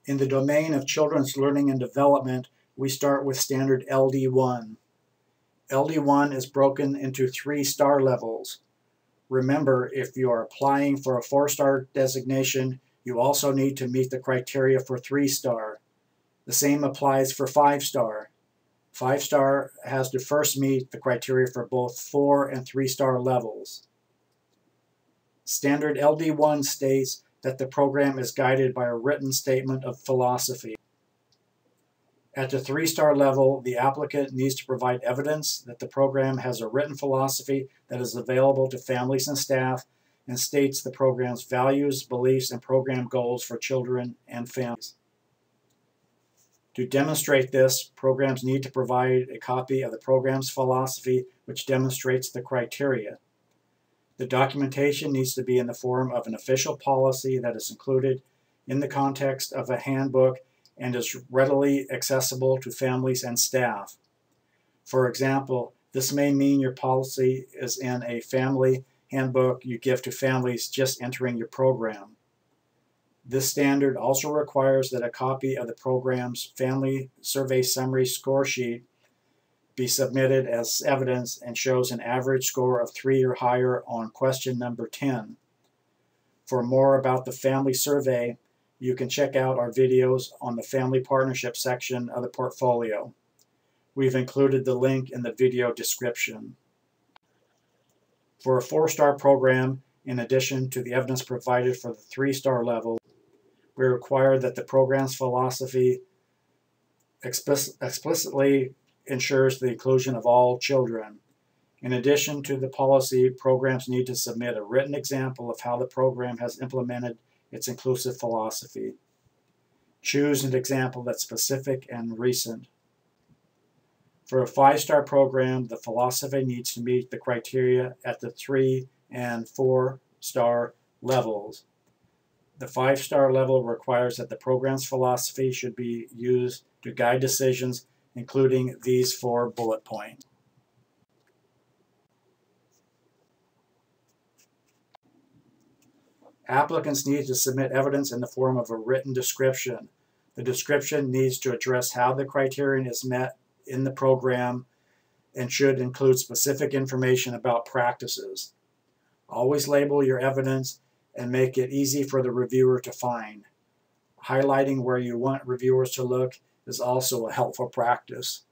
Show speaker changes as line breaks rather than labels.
In the domain of children's learning and development, we start with standard LD1. LD1 is broken into 3 star levels. Remember, if you are applying for a 4-star designation, you also need to meet the criteria for 3-star. The same applies for 5-star. 5-star has to first meet the criteria for both 4 and 3-star levels. Standard LD1 states that the program is guided by a written statement of philosophy. At the 3-star level, the applicant needs to provide evidence that the program has a written philosophy that is available to families and staff and states the program's values, beliefs, and program goals for children and families. To demonstrate this, programs need to provide a copy of the program's philosophy which demonstrates the criteria. The documentation needs to be in the form of an official policy that is included in the context of a handbook and is readily accessible to families and staff. For example, this may mean your policy is in a family handbook you give to families just entering your program. This standard also requires that a copy of the program's Family Survey Summary Score Sheet be submitted as evidence and shows an average score of 3 or higher on question number 10. For more about the Family Survey, you can check out our videos on the Family Partnership section of the portfolio. We've included the link in the video description. For a 4-star program, in addition to the evidence provided for the 3-star level, we require that the program's philosophy explicitly ensures the inclusion of all children. In addition to the policy, programs need to submit a written example of how the program has implemented its inclusive philosophy. Choose an example that's specific and recent. For a 5-star program, the philosophy needs to meet the criteria at the 3 and 4-star levels. The 5-star level requires that the program's philosophy should be used to guide decisions, including these 4 bullet points. Applicants need to submit evidence in the form of a written description. The description needs to address how the criterion is met in the program and should include specific information about practices. Always label your evidence and make it easy for the reviewer to find. Highlighting where you want reviewers to look is also a helpful practice.